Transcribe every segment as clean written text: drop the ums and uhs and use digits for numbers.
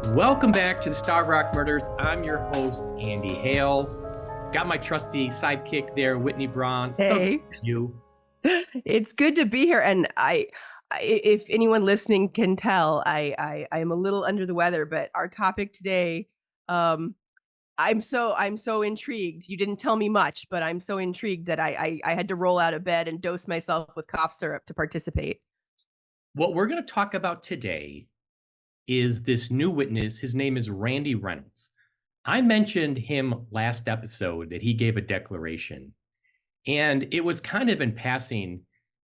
Welcome back to the Star Rock Murders. I'm your host, Andy Hale. Got my trusty sidekick there, Whitney Braun. So Hey, good to see you. it's good to be here. And if anyone listening can tell, I am a little under the weather. But our topic today, um, I'm so intrigued. You didn't tell me much, but I'm so intrigued that I had to roll out of bed and dose myself with cough syrup to participate. What we're going to talk about today is this new witness. His name is Randy Reynolds. I mentioned him last episode that he gave a declaration, and it was kind of in passing.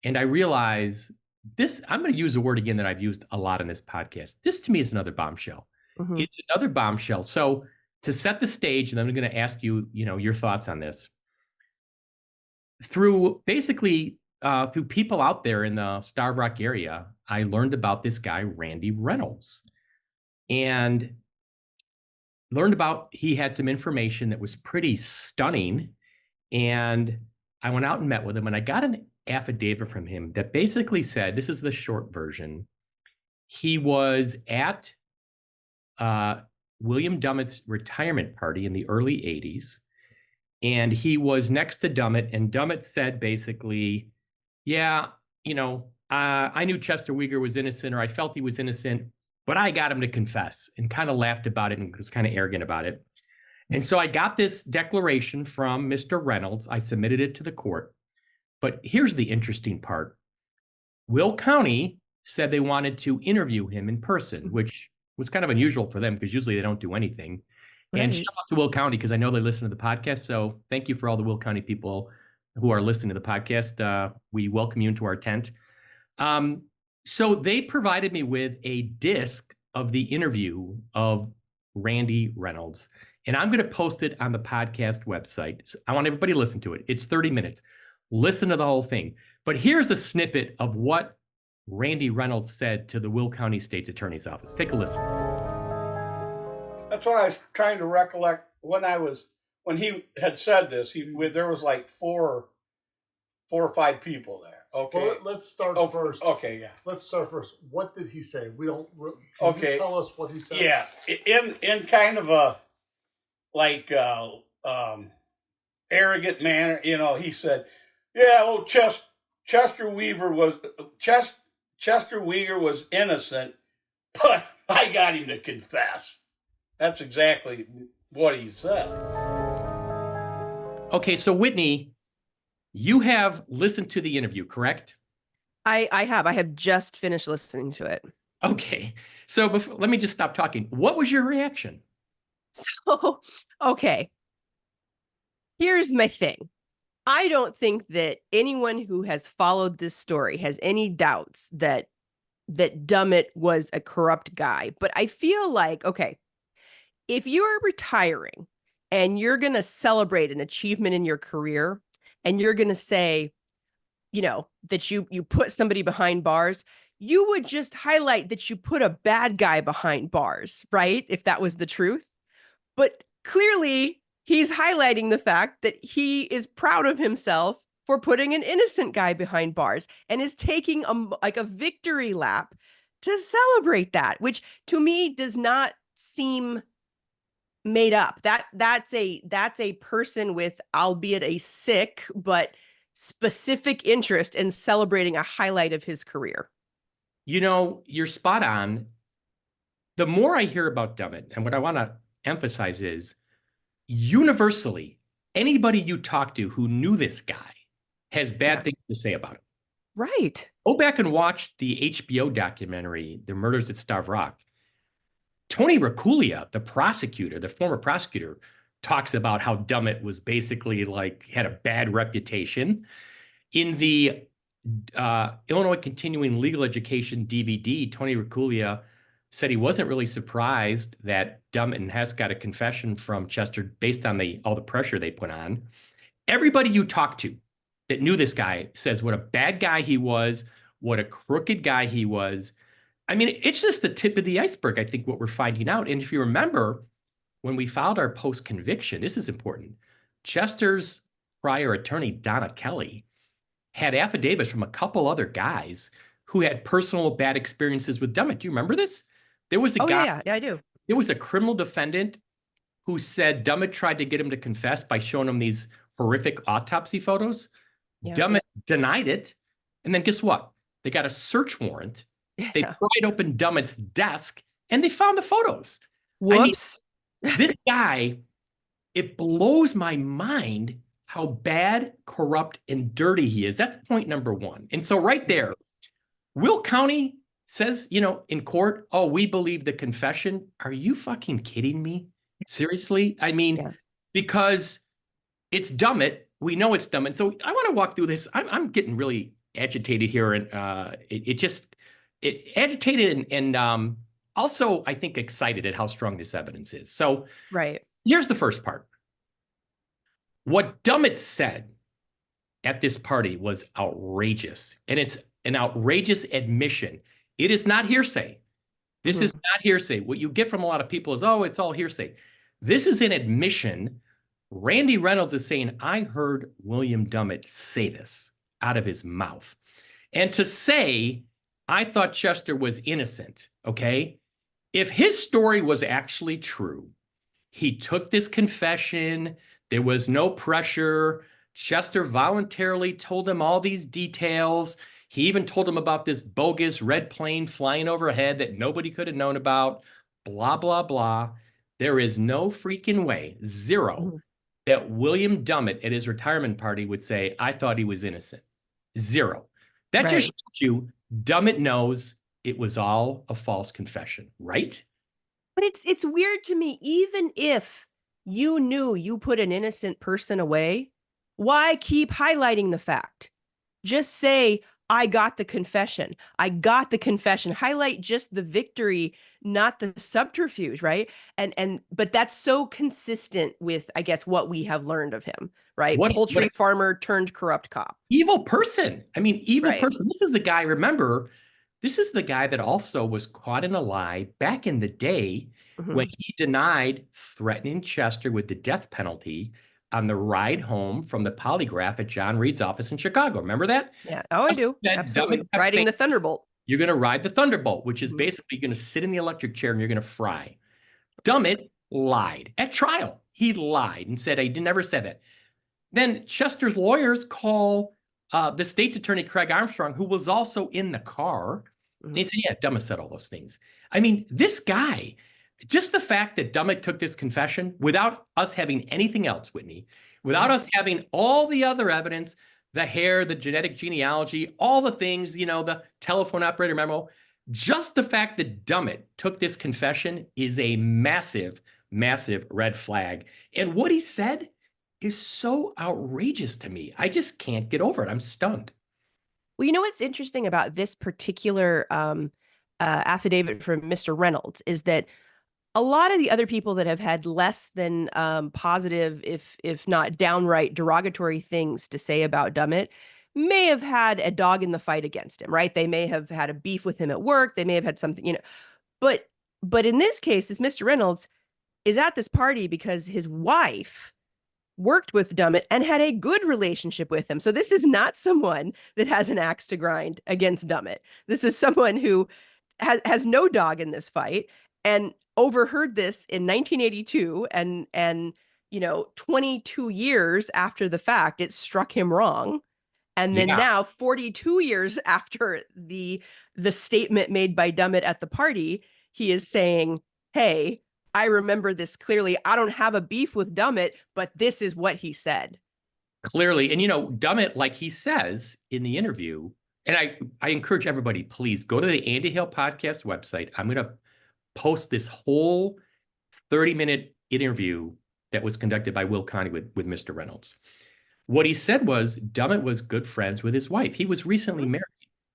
And I realize this, I'm going to use a word again that I've used a lot in this podcast. This to me is another bombshell. Mhm. It's another bombshell. So to set the stage, and I'm going to ask you, your thoughts on this. Through people out there in the Star Rock area, I learned about this guy, Randy Reynolds, and learned about he had some information that was pretty stunning. And I went out and met with him, and I got an affidavit from him that basically said, this is the short version. He was at William Dummett's retirement party in the early 80s. And he was next to Dummett, and Dummett said basically, yeah, I knew Chester Weger was innocent, or I felt he was innocent, but I got him to confess, and kind of laughed about it and was kind of arrogant about it. And so I got this declaration from Mr. Reynolds. I submitted it to the court. But here's the interesting part. Will County said they wanted to interview him in person, which was kind of unusual for them because usually they don't do anything. And Right. shout out to Will County because I know they listen to the podcast. So thank you for all the Will County people who are listening to the podcast. We welcome you into our tent. So they provided me with a disc of the interview of Randy Reynolds, and I'm going to post it on the podcast website. So I want everybody to listen to it. It's 30 minutes. Listen to the whole thing. But here's a snippet of what Randy Reynolds said to the Will County State's Attorney's Office. Take a listen. That's what I was trying to recollect when he had said this. There was like four or five people there. Okay, Well, let's start first. Okay, yeah. Let's start first. What did he say? We don't. Can Okay. you tell us what he said? Yeah, in kind of a like arrogant manner, he said, "Yeah, well, Chester Weaver Chester Weger was innocent, but I got him to confess." That's exactly what he said. Okay, so Whitney, you have listened to the interview, correct? I have just finished listening to it. Okay, so let me just stop talking. What was your reaction? So, okay. Here's my thing. I don't think that anyone who has followed this story has any doubts that Dummett was a corrupt guy. But I feel like, okay, if you are retiring and you're going to celebrate an achievement in your career and you're going to say, that you put somebody behind bars, you would just highlight that you put a bad guy behind bars, right? If that was the truth. But clearly he's highlighting the fact that he is proud of himself for putting an innocent guy behind bars and is taking a victory lap to celebrate that, which to me does not seem made up. That's a person with, albeit a sick but specific interest in celebrating a highlight of his career. You're spot on. The more I hear about Dummett, and what I want to emphasize is, universally, anybody you talk to who knew this guy has bad things to say about him. Right. Go back and watch the HBO documentary, The Murders at Starved Rock. Tony Raccuglia, the former prosecutor, talks about how Dummett was basically had a bad reputation. In the Illinois Continuing Legal Education DVD, Tony Raccuglia said he wasn't really surprised that Dummett and Hess got a confession from Chester based on all the pressure they put on. Everybody you talk to that knew this guy says what a bad guy he was, what a crooked guy he was. I mean, it's just the tip of the iceberg, I think, what we're finding out. And if you remember, when we filed our post-conviction, this is important, Chester's prior attorney, Donna Kelly, had affidavits from a couple other guys who had personal bad experiences with Dummett. Do you remember this? There was a guy. Yeah, I do. there was a criminal defendant who said Dummett tried to get him to confess by showing him these horrific autopsy photos. Yeah. Dummett denied it. And then guess what? They got a search warrant. They Yeah. pried open Dummett's desk and they found the photos. Whoops. This guy, it blows my mind how bad, corrupt, and dirty he is. That's point number one. And so right there, Will County says, in court, oh, we believe the confession. Are you fucking kidding me? Seriously? I mean, Yeah. because it's Dummett. We know it's Dummett. So I want to walk through this. I'm getting really agitated here. And it agitated and also, I think, excited at how strong this evidence is. So Right. here's the first part. What Dummett said at this party was outrageous. And it's an outrageous admission. It is not hearsay. This is not hearsay. What you get from a lot of people is, oh, it's all hearsay. This is an admission. Randy Reynolds is saying, I heard William Dummett say this out of his mouth. And to say, I thought Chester was innocent, okay? If his story was actually true, he took this confession, there was no pressure, Chester voluntarily told him all these details. He even told him about this bogus red plane flying overhead that nobody could have known about, blah, blah, blah. There is no freaking way, zero, that William Dummett at his retirement party would say, I thought he was innocent. Zero. That Right. just shows you Dummett knows it was all a false confession, right? But it's weird to me, even if you knew you put an innocent person away, why keep highlighting the fact? Just say, I got the confession. I got the confession. Highlight just the victory, not the subterfuge, right? But that's so consistent with, I guess, what we have learned of him, right? Poultry farmer turned corrupt cop. Evil person. I mean, evil Right. person. This is the guy, remember, this is the guy that also was caught in a lie back in the day when he denied threatening Chester with the death penalty on the ride home from the polygraph at John Reed's office in Chicago. Remember that? Yeah. Oh, I do. That Absolutely. Dummett kept Riding saying, the Thunderbolt. You're going to ride the Thunderbolt, which is basically going to sit in the electric chair and you're going to fry. Dummett lied at trial. He lied and said, I never said that. Then Chester's lawyers call the state's attorney, Craig Armstrong, who was also in the car. And he said, yeah, Dummett said all those things. I mean, this guy, just the fact that Dummett took this confession without us having anything else, Whitney, without us having all the other evidence, the hair, the genetic genealogy, all the things, the telephone operator memo, just the fact that Dummett took this confession is a massive, massive red flag. And what he said is so outrageous to me. I just can't get over it. I'm stunned. Well, you know what's interesting about this particular affidavit from Mr. Reynolds is that a lot of the other people that have had less than positive, if not downright derogatory things to say about Dummett may have had a dog in the fight against him, right? They may have had a beef with him at work. They may have had something, but in this case, this Mr. Reynolds is at this party because his wife worked with Dummett and had a good relationship with him. So this is not someone that has an axe to grind against Dummett. This is someone who has no dog in this fight and overheard this in 1982 and 22 years after the fact, it struck him wrong. And then now 42 years after the statement made by Dummett at the party, he is saying, hey, I remember this clearly. I don't have a beef with Dummett, but this is what he said. Clearly. And, Dummett, like he says in the interview, and I encourage everybody, please go to the Andy Hill podcast website. I'm going to post this whole 30-minute interview that was conducted by Will County with Mr. Reynolds. What he said was Dummett was good friends with his wife. He was recently married.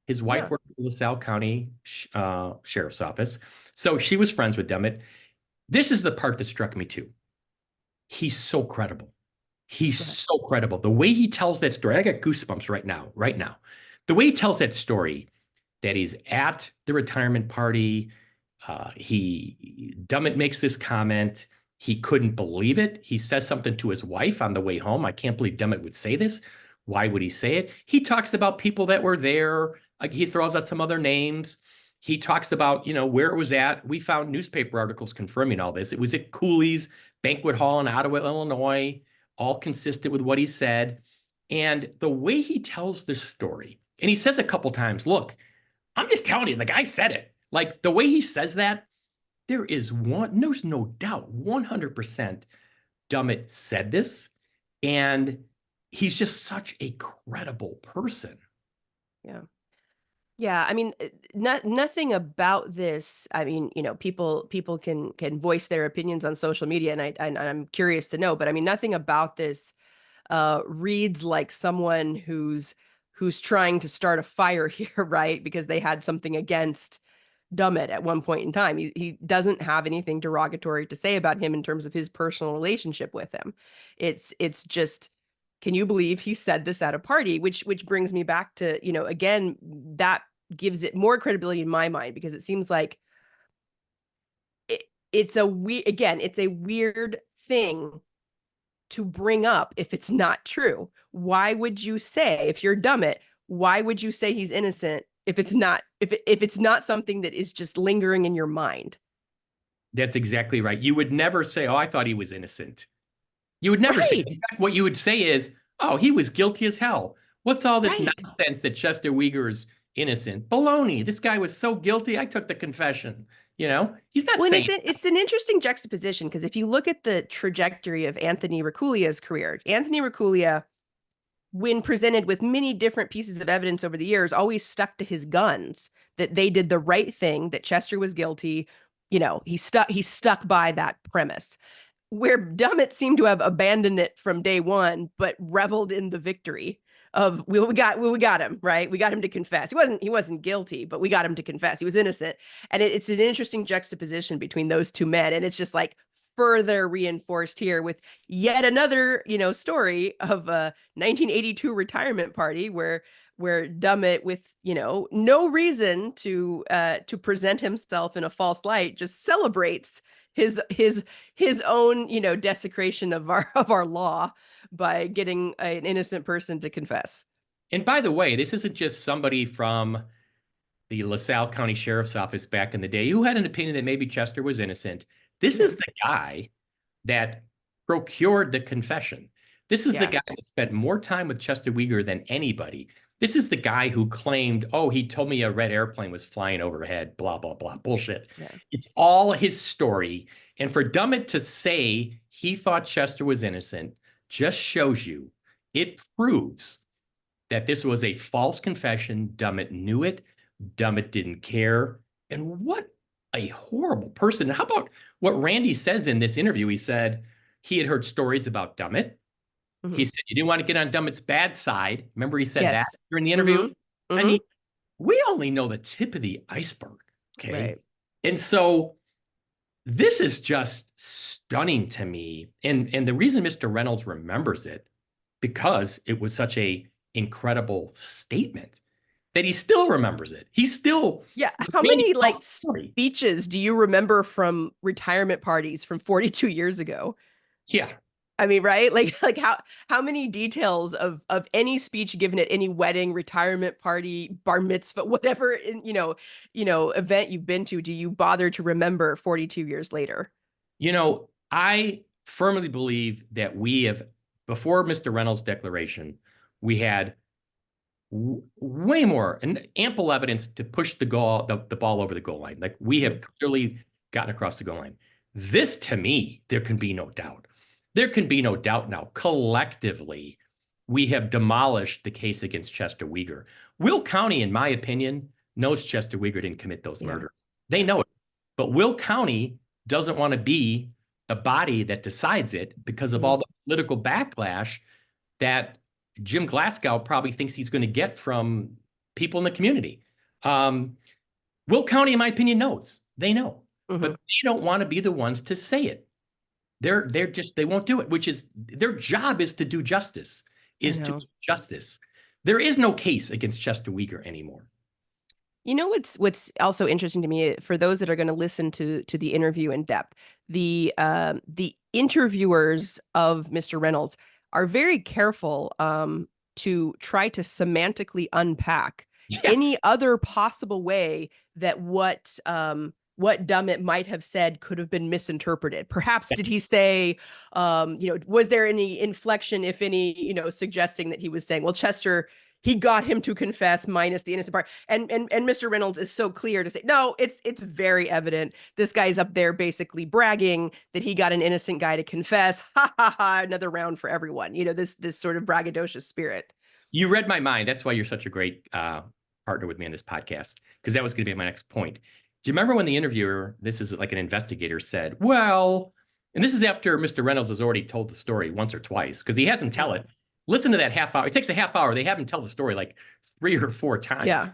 His wife worked at the LaSalle County Sheriff's Office. So she was friends with Dummett. This is the part that struck me too. He's so credible. He's so credible. The way he tells that story, I got goosebumps right now. The way he tells that story, that he's at the retirement party, Dummett makes this comment. He couldn't believe it. He says something to his wife on the way home. I can't believe Dummett would say this. Why would he say it? He talks about people that were there. He throws out some other names. he talks about, where it was at. We found newspaper articles confirming all this. It was at Cooley's Banquet Hall in Ottawa, Illinois, all consistent with what he said. And the way he tells this story, and he says a couple times, look, I'm just telling you, the guy said it. Like the way he says that, there's no doubt, 100% Dummett said this. And he's just such a credible person. Yeah. Yeah, I mean, nothing about this. I mean, people can voice their opinions on social media, and I'm curious to know. But I mean, nothing about this reads like someone who's trying to start a fire here, right? Because they had something against Dummett at one point in time. He doesn't have anything derogatory to say about him in terms of his personal relationship with him. It's just, can you believe he said this at a party? Which brings me back to, again, that gives it more credibility in my mind, because it seems like it's a weird thing to bring up if it's not true. Why would you say, if you're Dummett, why would you say he's innocent if it's not something that is just lingering in your mind? That's exactly right. You would never say, "Oh, I thought he was innocent." You would never say. In fact, what you would say is, "Oh, he was guilty as hell. What's all this nonsense that Chester Weger is innocent? Baloney. This guy was so guilty. I took the confession." He's not saying. It's an interesting juxtaposition, because if you look at the trajectory of Anthony Raculia's career, Anthony Raculia, when presented with many different pieces of evidence over the years, always stuck to his guns, that they did the right thing, that Chester was guilty. He stuck by that premise, where Dummett seemed to have abandoned it from day one, but reveled in the victory of, we got him, right? We got him to confess. He wasn't guilty, but we got him to confess. He was innocent. And it's an interesting juxtaposition between those two men. And it's just like further reinforced here with yet another, story of a 1982 retirement party where Dummett, with, no reason to present himself in a false light, just celebrates his own, desecration of our law by getting an innocent person to confess. And by the way, this isn't just somebody from the LaSalle County Sheriff's Office back in the day who had an opinion that maybe Chester was innocent. This is the guy that procured the confession. This is the guy that spent more time with Chester Weger than anybody. This is the guy who claimed, "Oh, he told me a red airplane was flying overhead, blah, blah, blah." Bullshit. Yeah. It's all his story. And for Dummett to say he thought Chester was innocent just shows you, it proves that this was a false confession. Dummett knew it. Dummett didn't care. And what a horrible person. And how about what Randy says in this interview? He said he had heard stories about Dummett. Mm-hmm. He said you didn't want to get on Dummett's bad side. Remember he said that during the interview? Mm-hmm. I mean, we only know the tip of the iceberg. Okay. Right. And so this is just stunning to me. And the reason Mr. Reynolds remembers it, because it was such a incredible statement, that he still remembers it. He still. Yeah. How many speeches do you remember from retirement parties from 42 years ago? Yeah. I mean, right? Like how many details of any speech given at any wedding, retirement party, bar mitzvah, whatever, event you've been to, do you bother to remember 42 years later? I firmly believe that we have, before Mr. Reynolds' declaration, we had way more and ample evidence to push the ball over the goal line. Like, we have clearly gotten across the goal line. This, to me, there can be no doubt. There can be no doubt now. Collectively, we have demolished the case against Chester Weger. Will County, in my opinion, knows Chester Weger didn't commit those murders. They know it. But Will County doesn't want to be the body that decides it because of all the political backlash that Jim Glasgow probably thinks he's going to get from people in the community. Will County, in my opinion, knows. They know. But they don't want to be the ones to say it. They won't do it, which is their job, is to do justice, to do justice. There is no case against Chester Weger anymore. What's also interesting to me, for those that are going to listen to the interview in depth, the interviewers of Mr. Reynolds are very careful to try to semantically unpack any Yes. other possible way that what Dummett might have said could have been misinterpreted. Perhaps did he say, was there any inflection, if any, suggesting that he was saying, well, Chester, he got him to confess minus the innocent part. And Mr. Reynolds is so clear to say, no, it's very evident. This guy's up there basically bragging that he got an innocent guy to confess. Ha ha ha, another round for everyone. This sort of braggadocious spirit. You read my mind. That's why you're such a great partner with me on this podcast, because that was going to be my next point. Do you remember when the interviewer, this is like an investigator, said, well, and this is after Mr. Reynolds has already told the story once or twice, because he had them tell it. Listen to that half hour. It takes a half hour. They have him tell the story like 3 or 4 times. Yeah.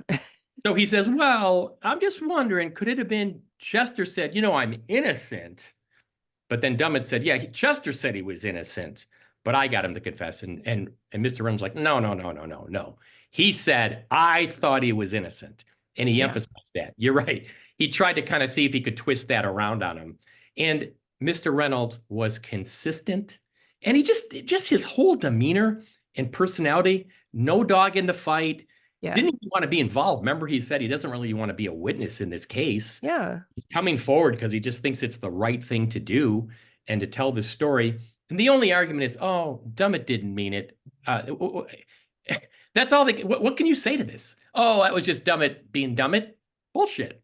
So he says, well, I'm just wondering, could it have been Chester said, I'm innocent. But then Dummett said, yeah, Chester said he was innocent, but I got him to confess. And Mr. Reynolds like, no. He said, I thought he was innocent. And he emphasized that. You're right. He tried to kind of see if he could twist that around on him. And Mr. Reynolds was consistent. And he just his whole demeanor and personality, no dog in the fight. Yeah. Didn't even want to be involved. Remember, he said he doesn't really want to be a witness in this case. Yeah. He's coming forward because he just thinks it's the right thing to do and to tell this story. And the only argument is, oh, Dummett didn't mean it. That's all. What can you say to this? Oh, that was just Dummett being Dummett. Bullshit.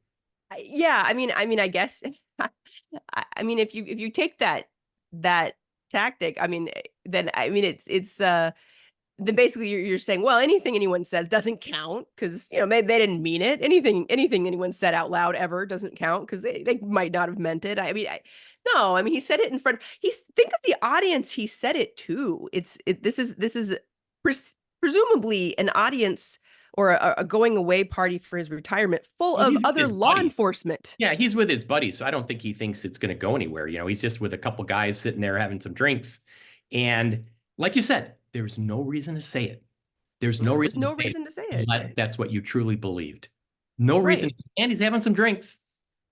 Yeah, I mean, I guess, I mean, if you take that tactic, then it's then basically you're saying, well, anything anyone says doesn't count because maybe they didn't mean it. Anything anyone said out loud ever doesn't count because they might not have meant it. No, he said it in front. Think of the audience he said it to. This is presumably an audience or a going away party for his retirement full of other law enforcement. Yeah, he's with his buddies, so I don't think he thinks it's going to go anywhere. He's just with a couple guys sitting there having some drinks. And like you said, there's no reason to say it. There's no reason to say it. Unless that's what you truly believed. No reason. And he's having some drinks.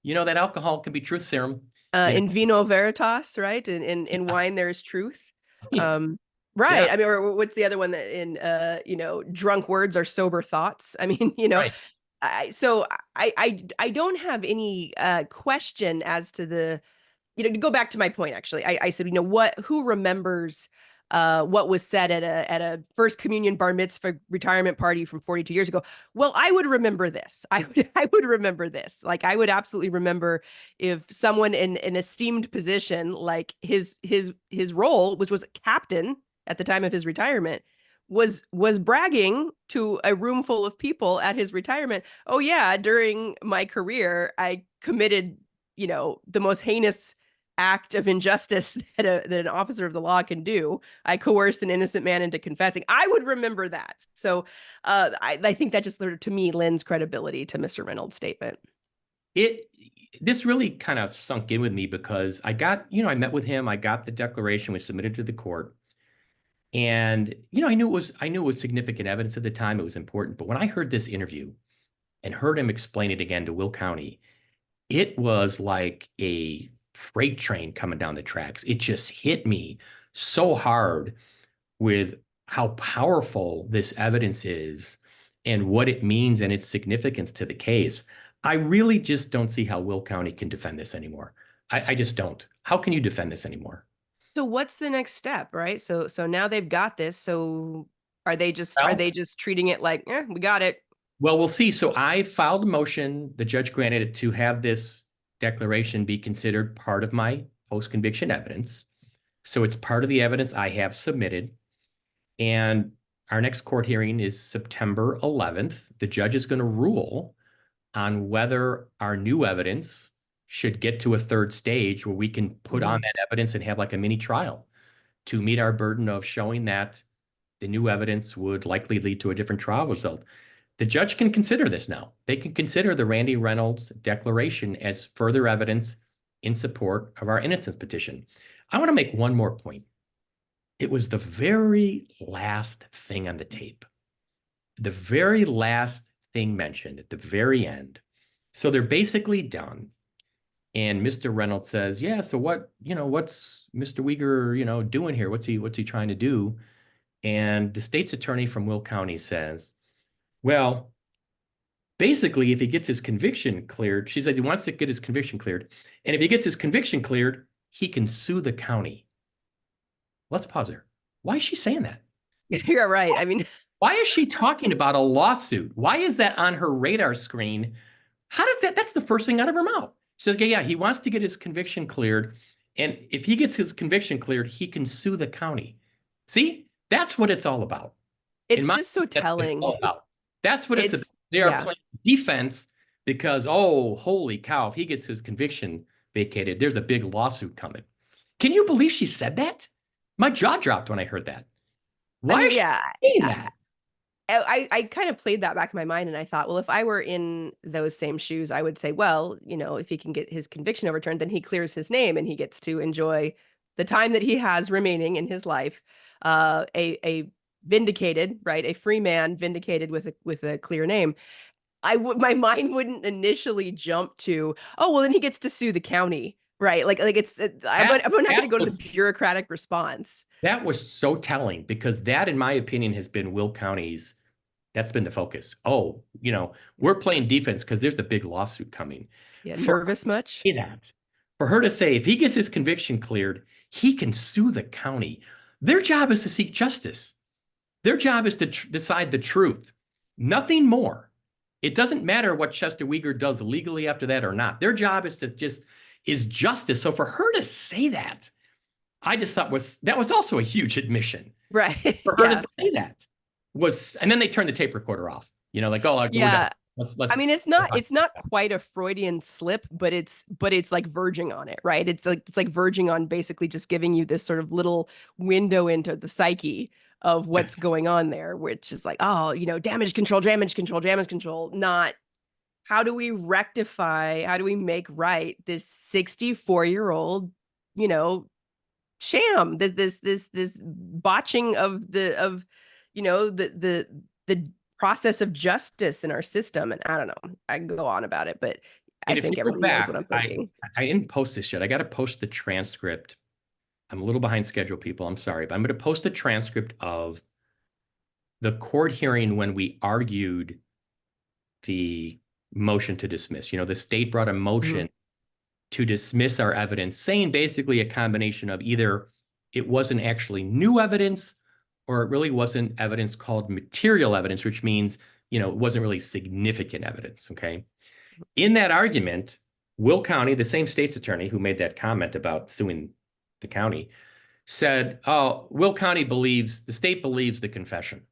That alcohol can be truth serum. In vino veritas, right? In wine, there is truth. Yeah. Right. Yeah. Or what's the other one that in, drunk words are sober thoughts. Right. I don't have any question as to the, to go back to my point, actually, I said, who remembers what was said at a first communion bar mitzvah retirement party from 42 years ago. Well, I would remember this. I would remember this. Like, I would absolutely remember if someone in an esteemed position, like his role, which was captain at the time of his retirement, was bragging to a room full of people at his retirement. Oh yeah, during my career, I committed, the most heinous act of injustice that an officer of the law can do. I coerced an innocent man into confessing. I would remember that. So I think that just, to me, lends credibility to Mr. Reynolds' statement. This really kind of sunk in with me because I met with him. I got the declaration, was submitted to the court. And, I knew it was significant evidence at the time. It was important. But when I heard this interview and heard him explain it again to Will County, it was like a freight train coming down the tracks. It just hit me so hard with how powerful this evidence is and what it means and its significance to the case. I really just don't see how Will County can defend this anymore. I just don't. How can you defend this anymore? So what's the next step, right? So now they've got this. So are they just treating it like, we got it? Well, we'll see. So I filed a motion. The judge granted it to have this declaration be considered part of my post-conviction evidence. So it's part of the evidence I have submitted. And our next court hearing is September 11th. The judge is going to rule on whether our new evidence should get to a third stage where we can put on that evidence and have like a mini trial to meet our burden of showing that the new evidence would likely lead to a different trial result. The judge can consider this now. They can consider the Randy Reynolds declaration as further evidence in support of our innocence petition. I want to make one more point. It was the very last thing on the tape. The very last thing mentioned at the very end. So they're basically done. And Mr. Reynolds says, yeah, so what's Mr. Uyghur, doing here? What's he trying to do? And the state's attorney from Will County says, well, basically, if he gets his conviction cleared, she said he wants to get his conviction cleared. And if he gets his conviction cleared, he can sue the county. Let's pause there. Why is she saying that? You're right. I mean, why is she talking about a lawsuit? Why is that on her radar screen? How does that? That's the first thing out of her mouth. She says, yeah, he wants to get his conviction cleared. And if he gets his conviction cleared, he can sue the county. See, that's what it's all about. it's just so telling. That's what it's about. They are playing defense because, oh, holy cow, if he gets his conviction vacated, there's a big lawsuit coming. Can you believe she said that? My jaw dropped when I heard that. Why is she saying that? I kind of played that back in my mind, and I thought, well, if I were in those same shoes, I would say, well, if he can get his conviction overturned, then he clears his name and he gets to enjoy the time that he has remaining in his life. A vindicated, right? A free man vindicated with a clear name. My mind wouldn't initially jump to, oh, well, then he gets to sue the county, right? Like it's, I'm not going to go to the bureaucratic response. That was so telling because that, in my opinion, has been Will County's, that's been the focus. Oh, we're playing defense because there's the big lawsuit coming. Yeah, nervous much? For her to say, if he gets his conviction cleared, he can sue the county. Their job is to seek justice. Their job is to decide the truth. Nothing more. It doesn't matter what Chester Weger does legally after that or not. Their job is to is justice. So for her to say that, I just thought that was also a huge admission. Right. For her to say that and then they turned the tape recorder off. Like, oh, yeah. I mean, it's not quite a Freudian slip, but it's like verging on it, right? It's like verging on basically just giving you this sort of little window into the psyche of what's going on there, which is like, oh, damage control, not how do we rectify, how do we make right this 64-year-old, sham, this botching of the process of justice in our system. And I don't know, I can go on about it, but I think everybody knows what I'm thinking. I didn't post this yet. I got to post the transcript. I'm a little behind schedule, people. I'm sorry, but I'm going to post the transcript of the court hearing when we argued the motion to dismiss. The state brought a motion to dismiss our evidence, saying basically a combination of either it wasn't actually new evidence or it really wasn't evidence called material evidence, which means, it wasn't really significant evidence, okay? In that argument, Will County, the same state's attorney who made that comment about suing the county, said, oh, Will County the state believes the confession.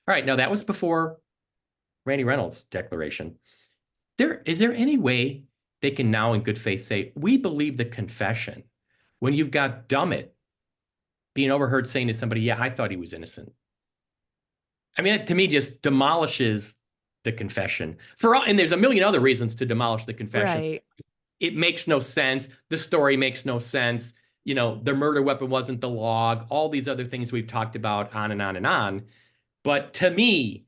All right, now that was before Randy Reynolds' declaration. Is there any way they can now in good faith say, we believe the confession when you've got Dummett being overheard saying to somebody, yeah, I thought he was innocent. I mean, that to me just demolishes the confession. And there's a million other reasons to demolish the confession. Right. It makes no sense. The story makes no sense. The murder weapon wasn't the log, all these other things we've talked about on and on and on. But to me,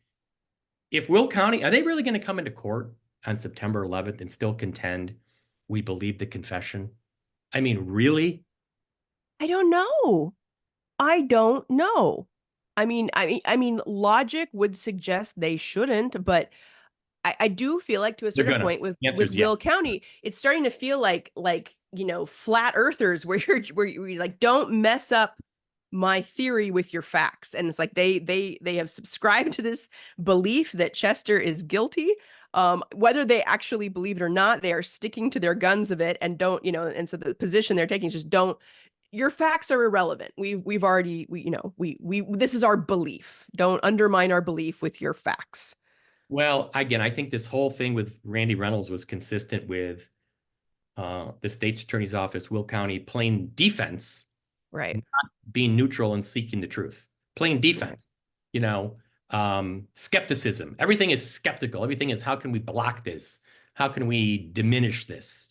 if Will County, are they really going to come into court on September 11th and still contend we believe the confession? I mean, really? I don't know. I mean, logic would suggest they shouldn't, but I do feel like to a certain point with Will County, it's starting to feel like flat earthers where you're like, don't mess up my theory with your facts. And it's like they have subscribed to this belief that Chester is guilty. Whether they actually believe it or not, they are sticking to their guns of it and don't, and so the position they're taking is just don't. Your facts are irrelevant. We've already, this is our belief. Don't undermine our belief with your facts. Well, again, I think this whole thing with Randy Reynolds was consistent with the state's attorney's office, Will County, playing defense, right? Not being neutral and seeking the truth. Playing defense, skepticism. Everything is skeptical. Everything is, how can we block this? How can we diminish this?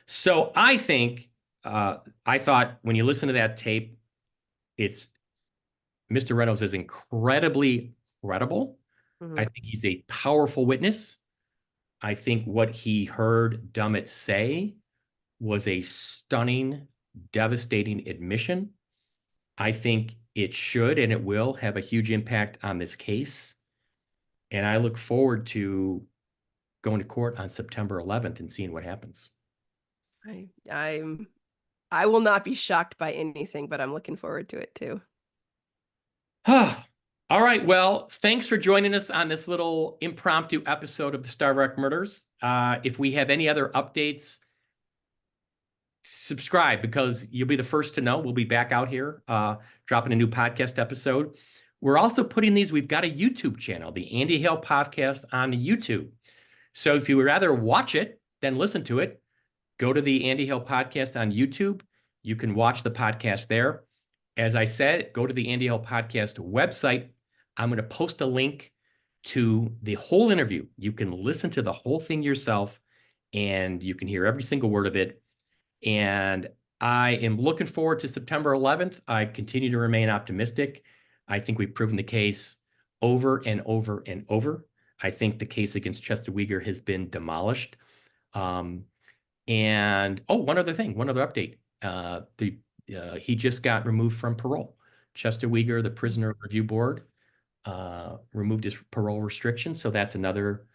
So I think. I thought when you listen to that tape, Mr. Reynolds is incredibly credible. I think he's a powerful witness. I think what he heard Dummett say was a stunning, devastating admission. I think it should and it will have a huge impact on this case. And I look forward to going to court on September 11th and seeing what happens. I will not be shocked by anything, but I'm looking forward to it too. All right. Well, thanks for joining us on this little impromptu episode of the Starved Rock Murders. If we have any other updates, subscribe because you'll be the first to know. We'll be back out here dropping a new podcast episode. We're also putting we've got a YouTube channel, the Andy Hale Podcast on YouTube. So if you would rather watch it than listen to it, go to the Andy Hale Podcast on YouTube. You can watch the podcast there. As I said, go to the Andy Hale Podcast website. I'm going to post a link to the whole interview. You can listen to the whole thing yourself, and you can hear every single word of it. And I am looking forward to September 11th. I continue to remain optimistic. I think we've proven the case over and over and over. I think the case against Chester Weger has been demolished. And one other update. He just got removed from parole. Chester Weger, the Prisoner Review Board, removed his parole restrictions. So that's another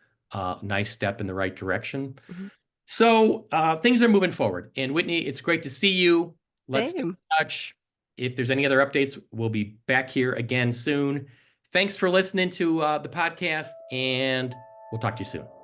nice step in the right direction. Mm-hmm. So things are moving forward. And Whitney, it's great to see you. Let's stay in touch. If there's any other updates, we'll be back here again soon. Thanks for listening to the podcast, and we'll talk to you soon.